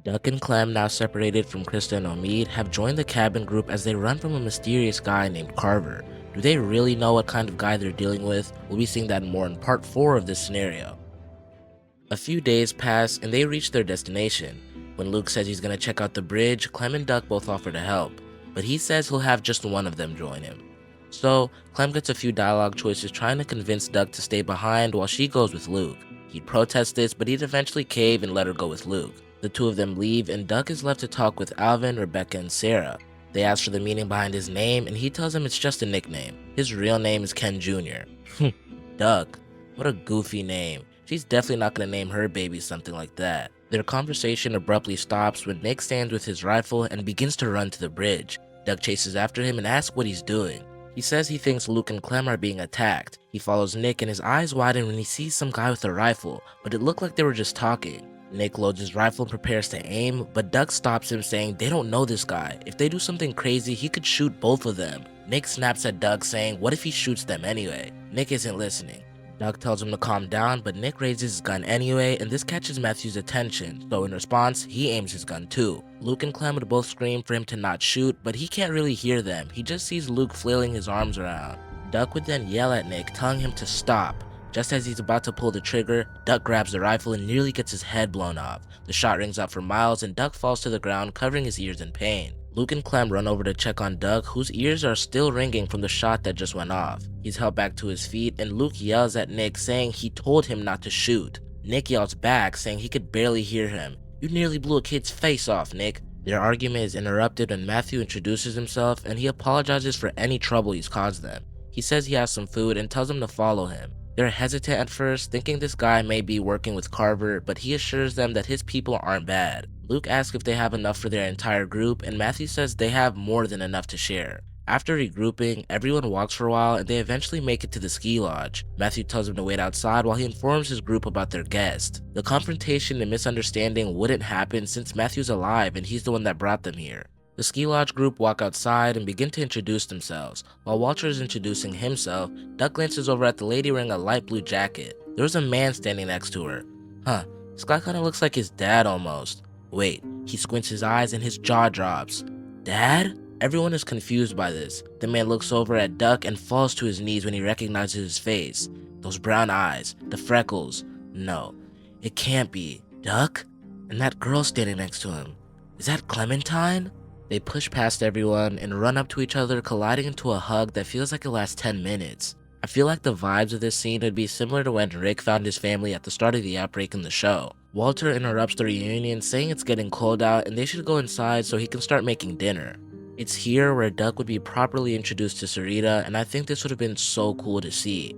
Duck and Clem, now separated from Krista and Omid, have joined the cabin group as they run from a mysterious guy named Carver. Do they really know what kind of guy they're dealing with? We'll be seeing that more in part 4 of this scenario. A few days pass and they reach their destination. When Luke says he's gonna check out the bridge, Clem and Duck both offer to help, but he says he'll have just one of them join him. So, Clem gets a few dialogue choices trying to convince Duck to stay behind while she goes with Luke. He'd protest this, but he'd eventually cave and let her go with Luke. The two of them leave and Duck is left to talk with Alvin, Rebecca, and Sarah. They ask for the meaning behind his name and he tells them it's just a nickname. His real name is Ken Jr. Duck. What a goofy name. She's definitely not gonna name her baby something like that. Their conversation abruptly stops when Nick stands with his rifle and begins to run to the bridge. Duck chases after him and asks what he's doing. He says he thinks Luke and Clem are being attacked. He follows Nick and his eyes widen when he sees some guy with a rifle, but it looked like they were just talking. Nick loads his rifle and prepares to aim, but Duck stops him saying they don't know this guy. If they do something crazy, he could shoot both of them. Nick snaps at Duck saying, what if he shoots them anyway? Nick isn't listening. Duck tells him to calm down, but Nick raises his gun anyway, and this catches Matthew's attention, so in response, he aims his gun too. Luke and Clem would both scream for him to not shoot, but he can't really hear them. He just sees Luke flailing his arms around. Duck would then yell at Nick, telling him to stop. Just as he's about to pull the trigger, Duck grabs the rifle and nearly gets his head blown off. The shot rings out for miles and Duck falls to the ground, covering his ears in pain. Luke and Clem run over to check on Duck, whose ears are still ringing from the shot that just went off. He's held back to his feet and Luke yells at Nick saying he told him not to shoot. Nick yells back saying he could barely hear him. You nearly blew a kid's face off, Nick. Their argument is interrupted when Matthew introduces himself and he apologizes for any trouble he's caused them. He says he has some food and tells them to follow him. They're hesitant at first, thinking this guy may be working with Carver, but he assures them that his people aren't bad. Luke asks if they have enough for their entire group, and Matthew says they have more than enough to share. After regrouping, everyone walks for a while and they eventually make it to the ski lodge. Matthew tells them to wait outside while he informs his group about their guest. The confrontation and misunderstanding wouldn't happen since Matthew's alive and he's the one that brought them here. The ski lodge group walk outside and begin to introduce themselves. While Walter is introducing himself, Duck glances over at the lady wearing a light blue jacket. There's a man standing next to her. This guy kinda looks like his dad almost. Wait, he squints his eyes and his jaw drops. Dad? Everyone is confused by this. The man looks over at Duck and falls to his knees when he recognizes his face. Those brown eyes, the freckles. No, it can't be. Duck? And that girl standing next to him. Is that Clementine? They push past everyone and run up to each other, colliding into a hug that feels like it lasts 10 minutes. I feel like the vibes of this scene would be similar to when Rick found his family at the start of the outbreak in the show. Walter interrupts the reunion, saying it's getting cold out and they should go inside so he can start making dinner. It's here where Duck would be properly introduced to Sarita, and I think this would have been so cool to see.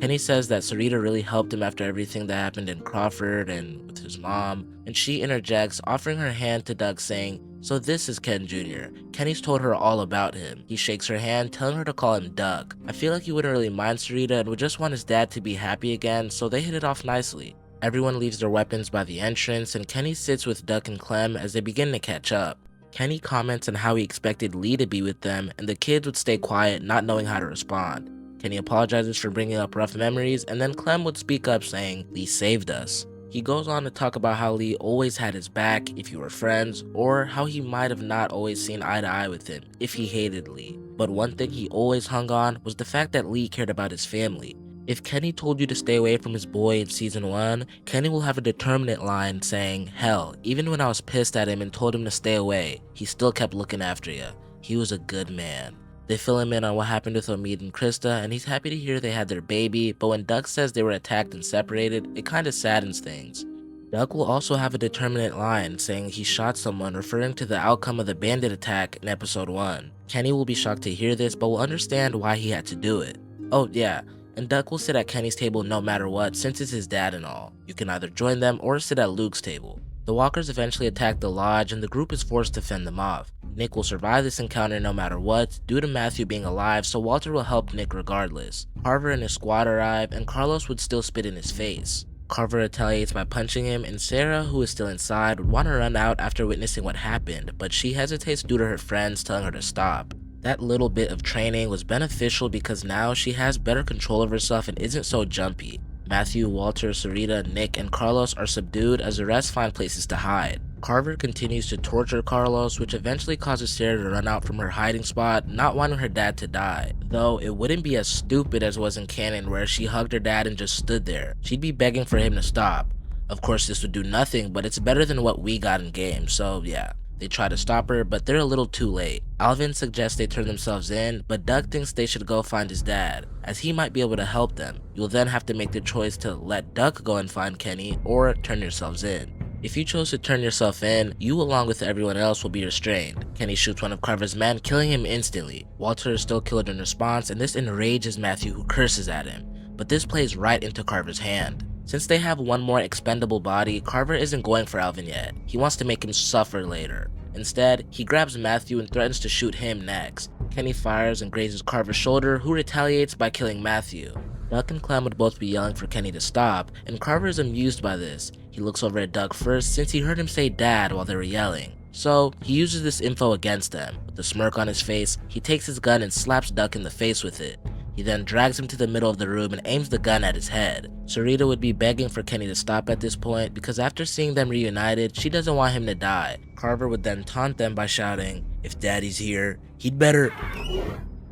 Kenny says that Sarita really helped him after everything that happened in Crawford and with his mom, and she interjects, offering her hand to Duck saying, so this is Ken Jr. Kenny's told her all about him. He shakes her hand, telling her to call him Duck. I feel like he wouldn't really mind Sarita and would just want his dad to be happy again, so they hit it off nicely. Everyone leaves their weapons by the entrance, and Kenny sits with Duck and Clem as they begin to catch up. Kenny comments on how he expected Lee to be with them, and the kids would stay quiet, not knowing how to respond. Kenny apologizes for bringing up rough memories, and then Clem would speak up saying, Lee saved us. He goes on to talk about how Lee always had his back if you were friends, or how he might have not always seen eye to eye with him if he hated Lee. But one thing he always hung on was the fact that Lee cared about his family. If Kenny told you to stay away from his boy in season 1, Kenny will have a determinate line saying, hell, even when I was pissed at him and told him to stay away, he still kept looking after you. He was a good man. They fill him in on what happened with Omid and Krista, and he's happy to hear they had their baby, but when Duck says they were attacked and separated, it kinda saddens things. Duck will also have a determinate line saying he shot someone, referring to the outcome of the bandit attack in episode 1. Kenny will be shocked to hear this, but will understand why he had to do it. Oh yeah, and Duck will sit at Kenny's table no matter what, since it's his dad and all. You can either join them or sit at Luke's table. The walkers eventually attack the lodge and the group is forced to fend them off. Nick will survive this encounter no matter what, due to Matthew being alive, so Walter will help Nick regardless. Carver and his squad arrive, and Carlos would still spit in his face. Carver retaliates by punching him, and Sarah, who is still inside, would want to run out after witnessing what happened, but she hesitates due to her friends telling her to stop. That little bit of training was beneficial because now she has better control of herself and isn't so jumpy. Matthew, Walter, Sarita, Nick, and Carlos are subdued as the rest find places to hide. Carver continues to torture Carlos, which eventually causes Sarah to run out from her hiding spot, not wanting her dad to die. Though it wouldn't be as stupid as was in canon where she hugged her dad and just stood there. She'd be begging for him to stop. Of course this would do nothing, but it's better than what we got in game, so yeah. They try to stop her, but they're a little too late. Alvin suggests they turn themselves in, but Doug thinks they should go find his dad, as he might be able to help them. You'll then have to make the choice to let Doug go and find Kenny, or turn yourselves in. If you chose to turn yourself in, you along with everyone else will be restrained. Kenny shoots one of Carver's men, killing him instantly. Walter is still killed in response, and this enrages Matthew, who curses at him. But this plays right into Carver's hand. Since they have one more expendable body, Carver isn't going for Alvin yet. He wants to make him suffer later. Instead, he grabs Matthew and threatens to shoot him next. Kenny fires and grazes Carver's shoulder, who retaliates by killing Matthew. Duck and Clem would both be yelling for Kenny to stop, and Carver is amused by this. He looks over at Doug first since he heard him say dad while they were yelling. So, he uses this info against them. With a smirk on his face, he takes his gun and slaps Duck in the face with it. He then drags him to the middle of the room and aims the gun at his head. Sarita would be begging for Kenny to stop at this point because after seeing them reunited, she doesn't want him to die. Carver would then taunt them by shouting, "If Daddy's here, he'd better..."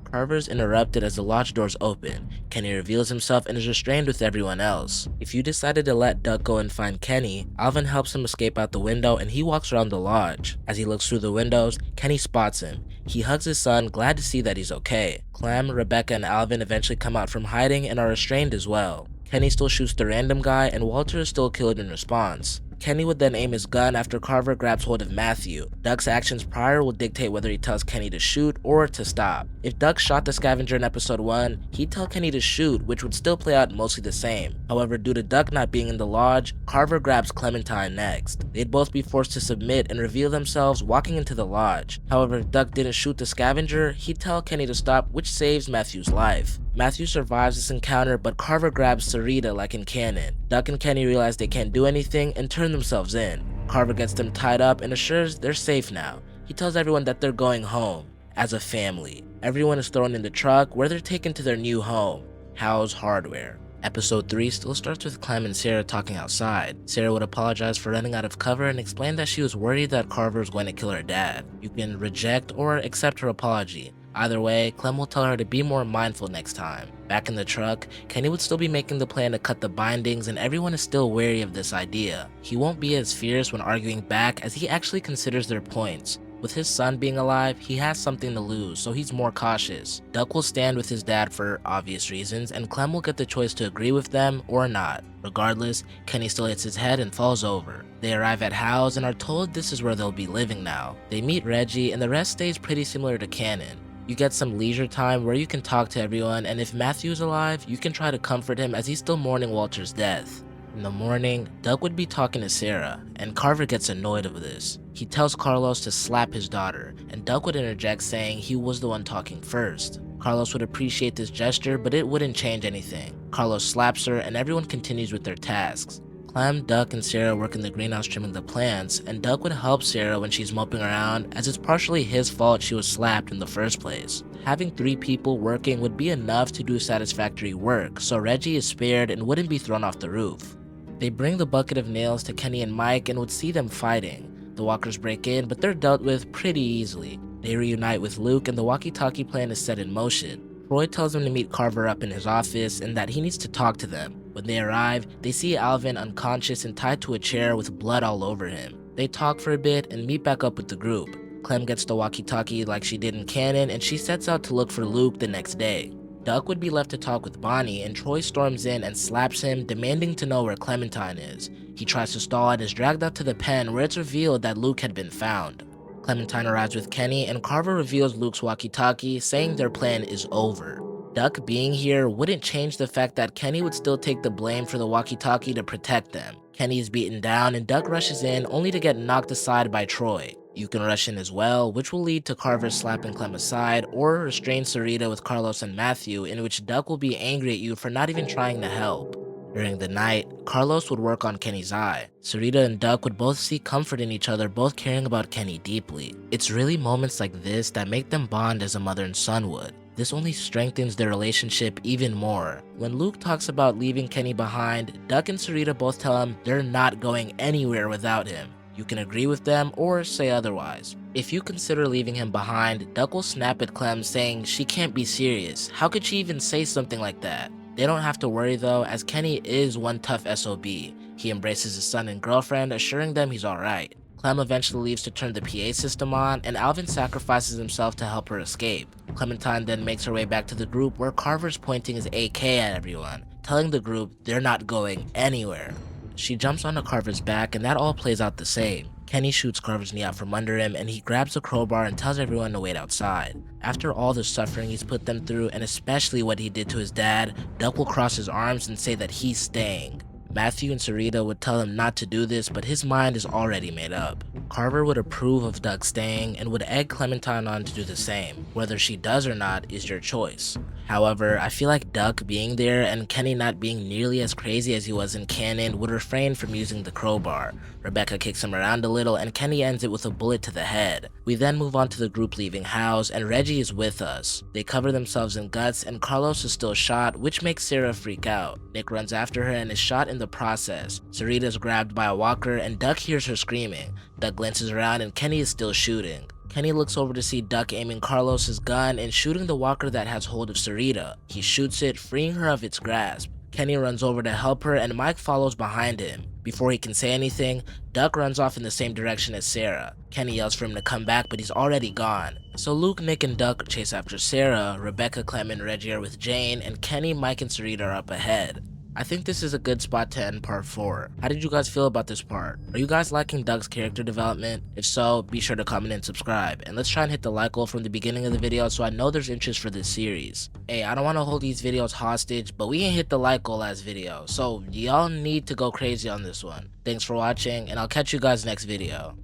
Carver's interrupted as the lodge doors open. Kenny reveals himself and is restrained with everyone else. If you decided to let Duck go and find Kenny, Alvin helps him escape out the window and he walks around the lodge. As he looks through the windows, Kenny spots him. He hugs his son, glad to see that he's okay. Clem, Rebecca, and Alvin eventually come out from hiding and are restrained as well. Kenny still shoots the random guy and Walter is still killed in response. Kenny would then aim his gun after Carver grabs hold of Matthew. Duck's actions prior will dictate whether he tells Kenny to shoot or to stop. If Duck shot the scavenger in episode 1, he'd tell Kenny to shoot, which would still play out mostly the same. However, due to Duck not being in the lodge, Carver grabs Clementine next. They'd both be forced to submit and reveal themselves walking into the lodge. However, if Duck didn't shoot the scavenger, he'd tell Kenny to stop, which saves Matthew's life. Matthew survives this encounter, but Carver grabs Sarita like in canon. Duck and Kenny realize they can't do anything and turn themselves in. Carver gets them tied up and assures they're safe now. He tells everyone that they're going home, as a family. Everyone is thrown in the truck where they're taken to their new home, Howe's Hardware. Episode 3 still starts with Clem and Sarah talking outside. Sarah would apologize for running out of cover and explain that she was worried that Carver was going to kill her dad. You can reject or accept her apology. Either way, Clem will tell her to be more mindful next time. Back in the truck, Kenny would still be making the plan to cut the bindings and everyone is still wary of this idea. He won't be as fierce when arguing back as he actually considers their points. With his son being alive, he has something to lose, so he's more cautious. Duck will stand with his dad for obvious reasons, and Clem will get the choice to agree with them or not. Regardless, Kenny still hits his head and falls over. They arrive at Howe's and are told this is where they'll be living now. They meet Reggie, and the rest stays pretty similar to canon. You get some leisure time where you can talk to everyone, and if Matthew's alive, you can try to comfort him as he's still mourning Walter's death. In the morning, Doug would be talking to Sarah, and Carver gets annoyed of this. He tells Carlos to slap his daughter, and Doug would interject saying he was the one talking first. Carlos would appreciate this gesture, but it wouldn't change anything. Carlos slaps her, and everyone continues with their tasks. Clem, Duck, and Sarah work in the greenhouse trimming the plants, and Doug would help Sarah when she's moping around, as it's partially his fault she was slapped in the first place. Having 3 people working would be enough to do satisfactory work, so Reggie is spared and wouldn't be thrown off the roof. They bring the bucket of nails to Kenny and Mike and would see them fighting. The walkers break in, but they're dealt with pretty easily. They reunite with Luke and the walkie-talkie plan is set in motion. Troy tells them to meet Carver up in his office and that he needs to talk to them. When they arrive, they see Alvin unconscious and tied to a chair with blood all over him. They talk for a bit and meet back up with the group. Clem gets the walkie-talkie like she did in canon and she sets out to look for Luke the next day. Duck would be left to talk with Bonnie and Troy storms in and slaps him, demanding to know where Clementine is. He tries to stall and is dragged out to the pen where it's revealed that Luke had been found. Clementine arrives with Kenny and Carver reveals Luke's walkie-talkie, saying their plan is over. Duck being here wouldn't change the fact that Kenny would still take the blame for the walkie-talkie to protect them. Kenny is beaten down and Duck rushes in only to get knocked aside by Troy. You can rush in as well, which will lead to Carver slapping Clem aside or restrain Sarita with Carlos and Matthew, in which Duck will be angry at you for not even trying to help. During the night, Carlos would work on Kenny's eye. Sarita and Duck would both seek comfort in each other, both caring about Kenny deeply. It's really moments like this that make them bond as a mother and son would. This only strengthens their relationship even more. When Luke talks about leaving Kenny behind, Duck and Sarita both tell him they're not going anywhere without him. You can agree with them or say otherwise. If you consider leaving him behind, Duck will snap at Clem saying she can't be serious. How could she even say something like that? They don't have to worry though, as Kenny is one tough SOB. He embraces his son and girlfriend, assuring them he's alright. Clem eventually leaves to turn the PA system on, and Alvin sacrifices himself to help her escape. Clementine then makes her way back to the group where Carver's pointing his AK at everyone, telling the group they're not going anywhere. She jumps onto Carver's back and that all plays out the same. Kenny shoots Carver's knee out from under him and he grabs a crowbar and tells everyone to wait outside. After all the suffering he's put them through, and especially what he did to his dad, Duck will cross his arms and say that he's staying. Matthew and Sarita would tell him not to do this, but his mind is already made up. Carver would approve of Duck staying and would egg Clementine on to do the same. Whether she does or not is your choice. However, I feel like Duck being there and Kenny not being nearly as crazy as he was in canon would refrain from using the crowbar. Rebecca kicks him around a little and Kenny ends it with a bullet to the head. We then move on to the group leaving house and Reggie is with us. They cover themselves in guts and Carlos is still shot, which makes Sarah freak out. Nick runs after her and is shot in the process. Sarita is grabbed by a walker and Duck hears her screaming. Duck glances around and Kenny is still shooting. Kenny looks over to see Duck aiming Carlos's gun and shooting the walker that has hold of Sarita. He shoots it, freeing her of its grasp. Kenny runs over to help her and Mike follows behind him. Before he can say anything, Duck runs off in the same direction as Sarah. Kenny yells for him to come back, but he's already gone. So Luke, Nick, and Duck chase after Sarah, Rebecca, Clem, and Reggie are with Jane, and Kenny, Mike, and Sarita are up ahead. I think this is a good spot to end part 4. How did you guys feel about this part? Are you guys liking Duck's character development? If so, be sure to comment and subscribe. And let's try and hit the like goal from the beginning of the video so I know there's interest for this series. Hey, I don't want to hold these videos hostage, but we ain't hit the like goal last video. So y'all need to go crazy on this one. Thanks for watching, and I'll catch you guys next video.